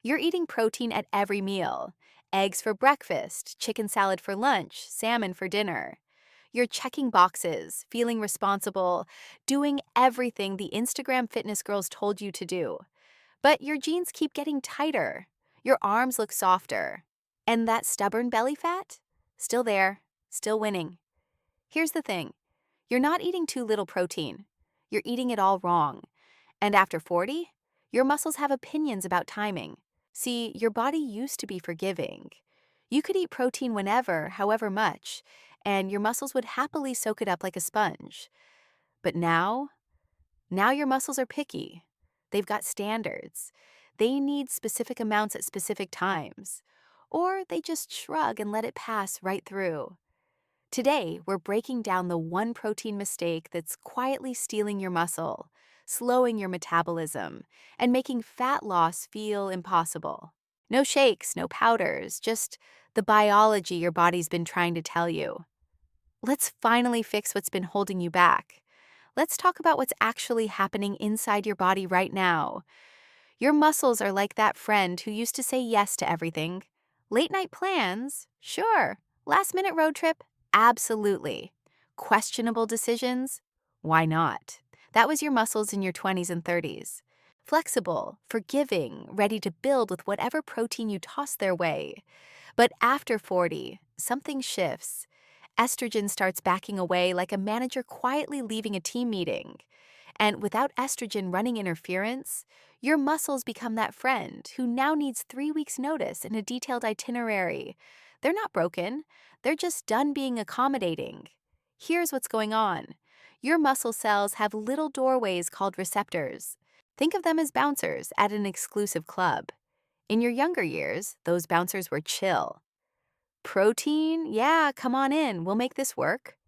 You're eating protein at every meal. Eggs for breakfast, chicken salad for lunch, salmon for dinner. You're checking boxes, feeling responsible, doing everything the Instagram fitness girls told you to do. But your jeans keep getting tighter. Your arms look softer. And that stubborn belly fat? Still there, still winning. Here's the thing. You're not eating too little protein. You're eating it all wrong. And after 40, your muscles have opinions about timing. See, your body used to be forgiving. You could eat protein whenever, however much, and your muscles would happily soak it up like a sponge. But now your muscles are picky. They've got standards. They need specific amounts at specific times. Or they just shrug and let it pass right through. Today, we're breaking down the one protein mistake that's quietly stealing your muscle, slowing your metabolism, and making fat loss feel impossible. No shakes, no powders, just the biology your body's been trying to tell you. Let's finally fix what's been holding you back. Let's talk about what's actually happening inside your body right now. Your muscles are like that friend who used to say yes to everything. Late night plans? Sure. Last minute road trip? Absolutely. Questionable decisions? Why not? That was your muscles in your 20s and 30s. Flexible, forgiving, ready to build with whatever protein you toss their way. But after 40, something shifts. Estrogen starts backing away like a manager quietly leaving a team meeting. And without estrogen running interference, your muscles become that friend who now needs 3 weeks' notice and a detailed itinerary. They're not broken, they're just done being accommodating. Here's what's going on. Your muscle cells have little doorways called receptors. Think of them as bouncers at an exclusive club. In your younger years, those bouncers were chill. Protein? Yeah, come on in, we'll make this work.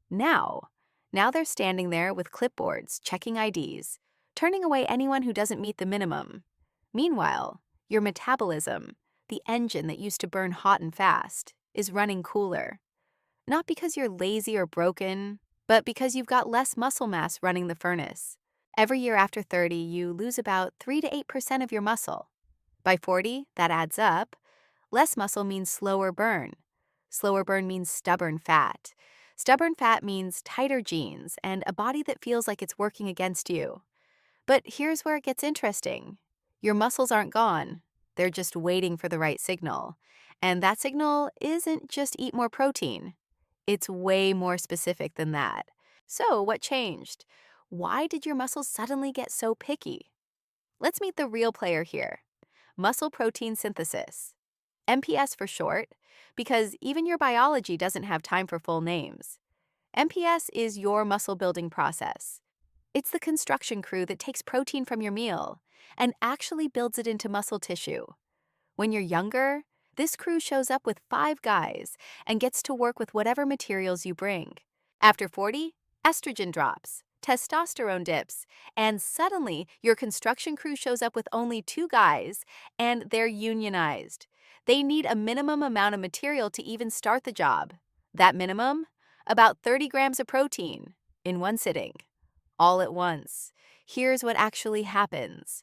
Now, now they're standing there with clipboards, checking IDs, turning away anyone who doesn't meet the minimum. Meanwhile, your metabolism, the engine that used to burn hot and fast, is running cooler. Not because you're lazy or broken, but because you've got less muscle mass running the furnace. Every year after 30, you lose about 3 to 8% of your muscle. By 40, that adds up. Less muscle means slower burn. Slower burn means stubborn fat. Stubborn fat means tighter jeans and a body that feels like it's working against you. But here's where it gets interesting. Your muscles aren't gone. They're just waiting for the right signal. And that signal isn't just eat more protein. It's way more specific than that. So what changed? Why did your muscles suddenly get so picky? Let's meet the real player here. Muscle protein synthesis. MPS for short, because even your biology doesn't have time for full names. MPS is your muscle building process. It's the construction crew that takes protein from your meal and actually builds it into muscle tissue. When you're younger, this crew shows up with 5 guys and gets to work with whatever materials you bring. After 40, estrogen drops, testosterone dips, and suddenly your construction crew shows up with only 2 guys and they're unionized. They need a minimum amount of material to even start the job. That minimum? About 30 grams of protein in one sitting, all at once. Here's what actually happens.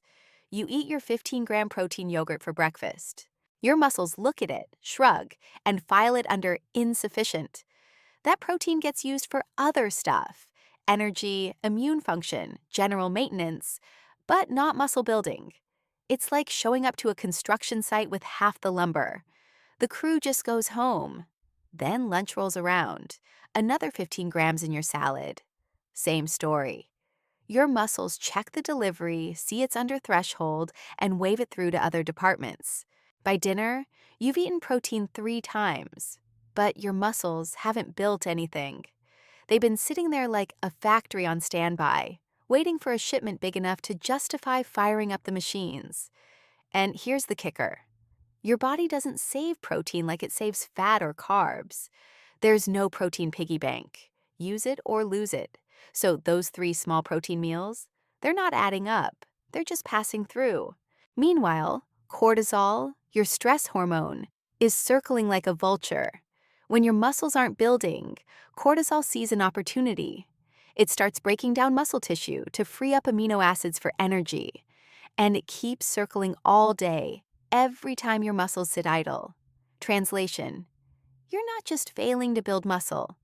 You eat your 15-gram protein yogurt for breakfast. Your muscles look at it, shrug, and file it under insufficient. That protein gets used for other stuff: energy, immune function, general maintenance, but not muscle building. It's like showing up to a construction site with half the lumber. The crew just goes home. Then lunch rolls around. Another 15 grams in your salad. Same story. Your muscles check the delivery, see it's under threshold, and wave it through to other departments. By dinner, you've eaten protein 3 times, but your muscles haven't built anything. They've been sitting there like a factory on standby, waiting for a shipment big enough to justify firing up the machines. And here's the kicker. Your body doesn't save protein like it saves fat or carbs. There's no protein piggy bank. Use it or lose it. So those 3 small protein meals, they're not adding up. They're just passing through. Meanwhile, cortisol, your stress hormone, is circling like a vulture. When your muscles aren't building, cortisol sees an opportunity. It starts breaking down muscle tissue to free up amino acids for energy. And it keeps circling all day, every time your muscles sit idle. Translation: you're not just failing to build muscle,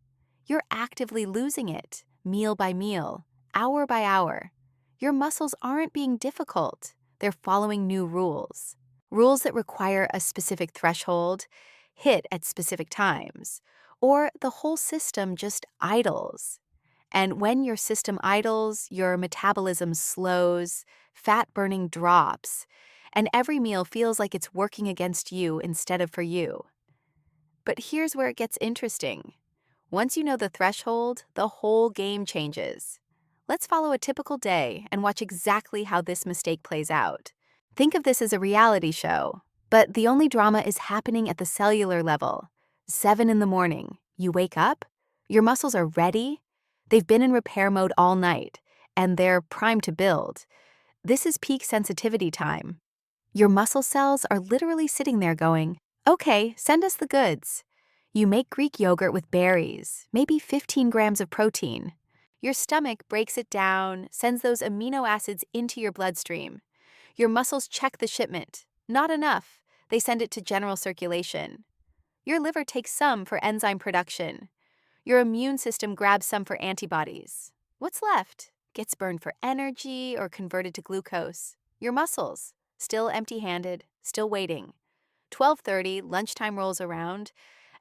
you're actively losing it, meal by meal, hour by hour. Your muscles aren't being difficult, they're following new rules. Rules that require a specific threshold, hit at specific times, or the whole system just idles. And when your system idles, your metabolism slows, fat burning drops, and every meal feels like it's working against you instead of for you. But here's where it gets interesting. Once you know the threshold, the whole game changes. Let's follow a typical day and watch exactly how this mistake plays out. Think of this as a reality show, but the only drama is happening at the cellular level. 7 in the morning, you wake up, your muscles are ready, they've been in repair mode all night, and they're primed to build. This is peak sensitivity time. Your muscle cells are literally sitting there going, okay, send us the goods. You make Greek yogurt with berries, maybe 15 grams of protein. Your stomach breaks it down, sends those amino acids into your bloodstream. Your muscles check the shipment. Not enough. They send it to general circulation. Your liver takes some for enzyme production. Your immune system grabs some for antibodies. What's left? Gets burned for energy or converted to glucose. Your muscles, still empty-handed, still waiting. 12:30, lunchtime rolls around.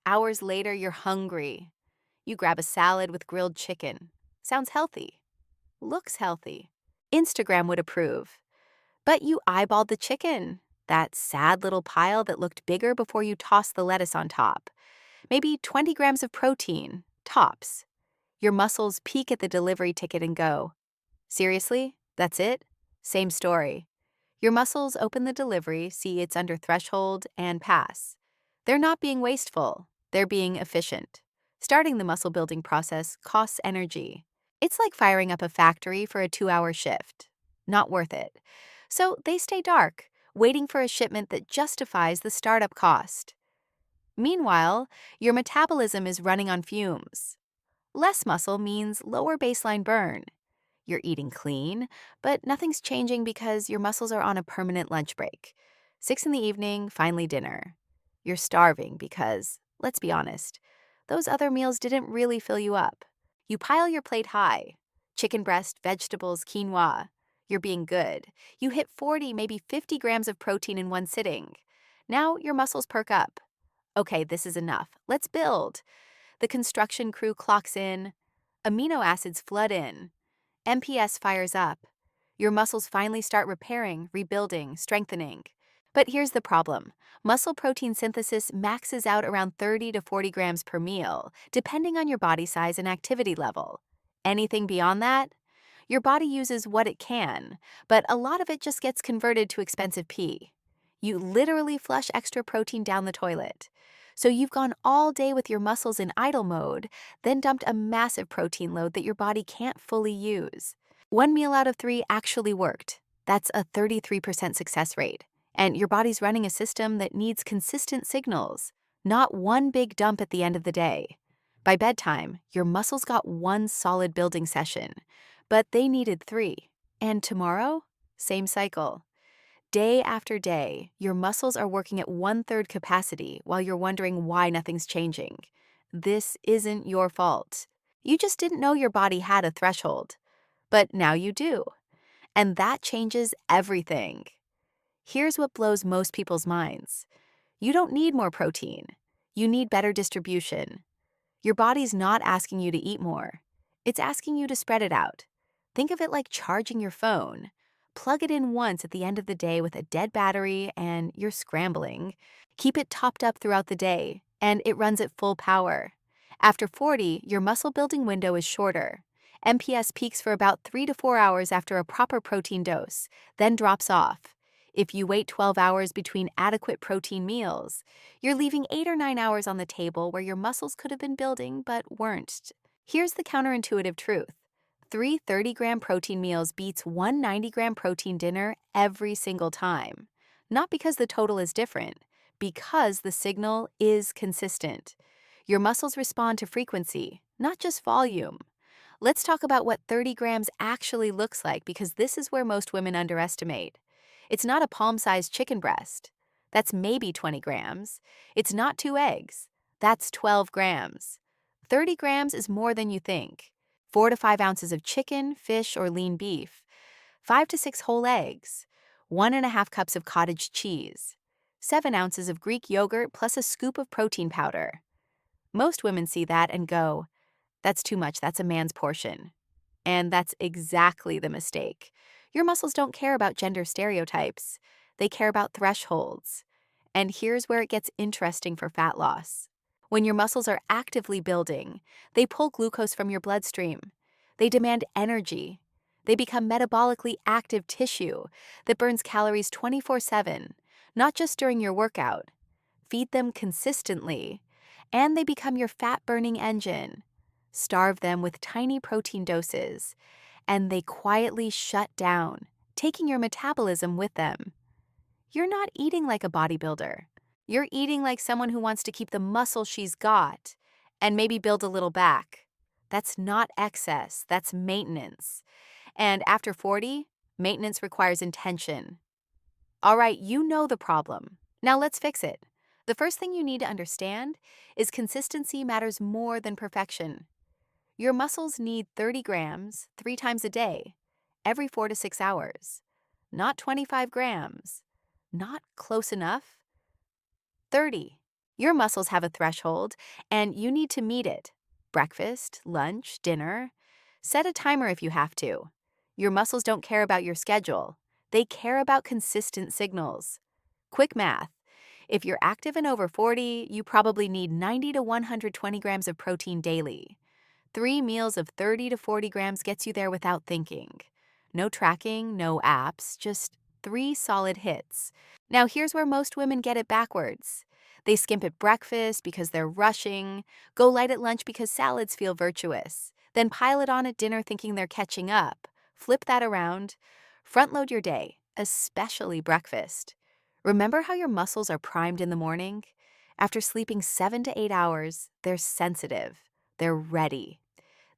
Hours later, you're hungry. You grab a salad with grilled chicken. Sounds healthy. Looks healthy. Instagram would approve. But you eyeballed the chicken, that sad little pile that looked bigger before you tossed the lettuce on top. Maybe 20 grams of protein, tops. Your muscles peek at the delivery ticket and go, seriously? That's it? Same story. Your muscles open the delivery, see it's under threshold, and pass. They're not being wasteful, they're being efficient. Starting the muscle building process costs energy. It's like firing up a factory for a 2-hour shift. Not worth it. So they stay dark, waiting for a shipment that justifies the startup cost. Meanwhile, your metabolism is running on fumes. Less muscle means lower baseline burn. You're eating clean, but nothing's changing because your muscles are on a permanent lunch break. 6 in the evening, finally dinner. You're starving because, let's be honest, those other meals didn't really fill you up. You pile your plate high. Chicken breast, vegetables, quinoa. You're being good. You hit 40, maybe 50 grams of protein in one sitting. Now your muscles perk up. Okay, this is enough. Let's build. The construction crew clocks in. Amino acids flood in. MPS fires up. Your muscles finally start repairing, rebuilding, strengthening. But here's the problem. Muscle protein synthesis maxes out around 30 to 40 grams per meal, depending on your body size and activity level. Anything beyond that? Your body uses what it can, but a lot of it just gets converted to expensive pee. You literally flush extra protein down the toilet. So you've gone all day with your muscles in idle mode, then dumped a massive protein load that your body can't fully use. 1 meal out of 3 actually worked. That's a 33% success rate. And your body's running a system that needs consistent signals, not one big dump at the end of the day. By bedtime, your muscles got 1 solid building session, but they needed 3. And tomorrow? Same cycle. Day after day, your muscles are working at 1/3 capacity while you're wondering why nothing's changing. This isn't your fault. You just didn't know your body had a threshold. But now you do. And that changes everything. Here's what blows most people's minds. You don't need more protein. You need better distribution. Your body's not asking you to eat more. It's asking you to spread it out. Think of it like charging your phone. Plug it in once at the end of the day with a dead battery and you're scrambling. Keep it topped up throughout the day, and it runs at full power. After 40, your muscle building window is shorter. MPS peaks for about 3 to 4 hours after a proper protein dose, then drops off. If you wait 12 hours between adequate protein meals, you're leaving 8 or 9 hours on the table where your muscles could have been building but weren't. Here's the counterintuitive truth. 3 30-gram protein meals beats 1 90-gram protein dinner every single time. Not because the total is different, because the signal is consistent. Your muscles respond to frequency, not just volume. Let's talk about what 30 grams actually looks like because this is where most women underestimate. It's not a palm-sized chicken breast. That's maybe 20 grams. It's not 2 eggs. That's 12 grams. 30 grams is more than you think. 4 to 5 ounces of chicken, fish, or lean beef. 5 to 6 whole eggs. 1.5 cups of cottage cheese. 7 ounces of Greek yogurt plus a scoop of protein powder. Most women see that and go, "That's too much, that's a man's portion." And that's exactly the mistake. Your muscles don't care about gender stereotypes. They care about thresholds. And here's where it gets interesting for fat loss. When your muscles are actively building, they pull glucose from your bloodstream. They demand energy. They become metabolically active tissue that burns calories 24/7, not just during your workout. Feed them consistently, and they become your fat-burning engine. Starve them with tiny protein doses, and they quietly shut down, taking your metabolism with them. You're not eating like a bodybuilder. You're eating like someone who wants to keep the muscle she's got and maybe build a little back. That's not excess, that's maintenance. And after 40, maintenance requires intention. All right, you know the problem. Now let's fix it. The first thing you need to understand is consistency matters more than perfection. Your muscles need 30 grams 3 times a day, every 4 to 6 hours. Not 25 grams. Not close enough. 30. Your muscles have a threshold, and you need to meet it. Breakfast, lunch, dinner. Set a timer if you have to. Your muscles don't care about your schedule. They care about consistent signals. Quick math. If you're active and over 40, you probably need 90 to 120 grams of protein daily. 3 meals of 30 to 40 grams gets you there without thinking. No tracking, no apps, just 3 solid hits. Now here's where most women get it backwards. They skimp at breakfast because they're rushing, go light at lunch because salads feel virtuous, then pile it on at dinner thinking they're catching up. Flip that around. Front load your day, especially breakfast. Remember how your muscles are primed in the morning? After sleeping 7 to 8 hours, they're sensitive. They're ready.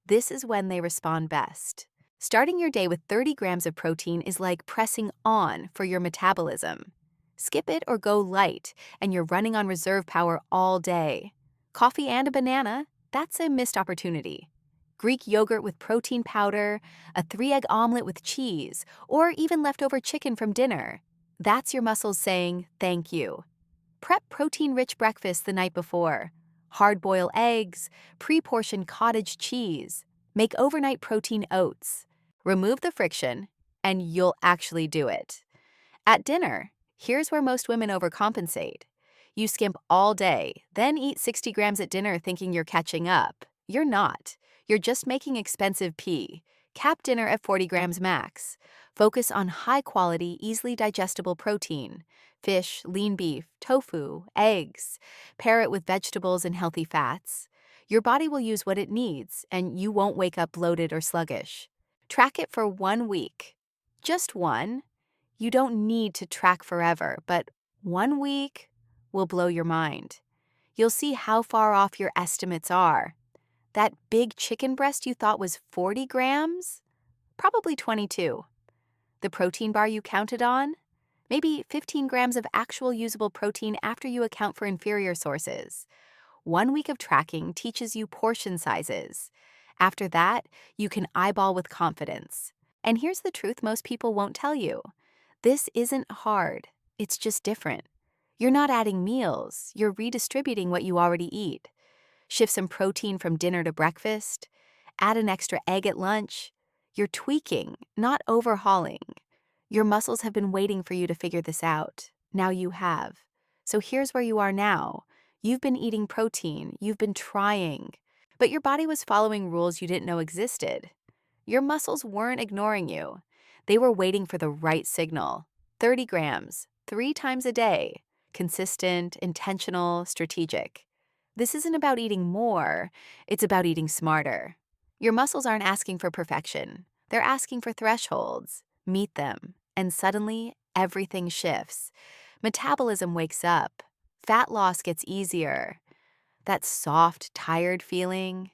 This is when they respond best. Starting your day with 30 grams of protein is like pressing on for your metabolism. Skip it or go light, and you're running on reserve power all day. Coffee and a banana, that's a missed opportunity. Greek yogurt with protein powder, a 3-egg omelet with cheese, or even leftover chicken from dinner. That's your muscles saying, thank you. Prep protein-rich breakfast the night before. Hard-boiled eggs, pre-portioned cottage cheese. Make overnight protein oats. Remove the friction, and you'll actually do it. At dinner, here's where most women overcompensate. You skimp all day, then eat 60 grams at dinner thinking you're catching up. You're not. You're just making expensive pee. Cap dinner at 40 grams max. Focus on high-quality, easily digestible protein. Fish, lean beef, tofu, eggs. Pair it with vegetables and healthy fats. Your body will use what it needs, and you won't wake up bloated or sluggish. Track it for 1 week. Just one. You don't need to track forever, but 1 week will blow your mind. You'll see how far off your estimates are. That big chicken breast you thought was 40 grams? Probably 22. The protein bar you counted on? Maybe 15 grams of actual usable protein after you account for inferior sources. 1 week of tracking teaches you portion sizes. After that, you can eyeball with confidence. And here's the truth most people won't tell you. This isn't hard. It's just different. You're not adding meals. You're redistributing what you already eat. Shift some protein from dinner to breakfast. Add an extra egg at lunch. You're tweaking, not overhauling. Your muscles have been waiting for you to figure this out. Now you have. So here's where you are now. You've been eating protein. You've been trying. But your body was following rules you didn't know existed. Your muscles weren't ignoring you. They were waiting for the right signal. 30 grams, 3 times a day. Consistent, intentional, strategic. This isn't about eating more. It's about eating smarter. Your muscles aren't asking for perfection. They're asking for thresholds. Meet them, and suddenly everything shifts. Metabolism wakes up. Fat loss gets easier. That soft, tired feeling,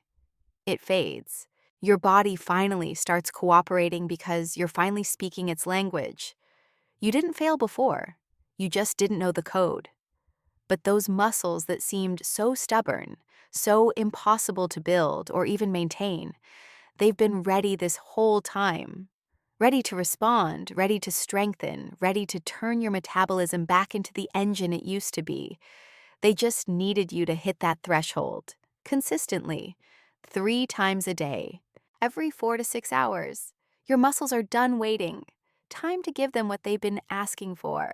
it fades. Your body finally starts cooperating because you're finally speaking its language. You didn't fail before. You just didn't know the code. But those muscles that seemed so stubborn, so impossible to build or even maintain, they've been ready this whole time. Ready to respond, ready to strengthen, ready to turn your metabolism back into the engine it used to be. They just needed you to hit that threshold, consistently, 3 times a day, every 4 to 6 hours. Your muscles are done waiting. Time to give them what they've been asking for.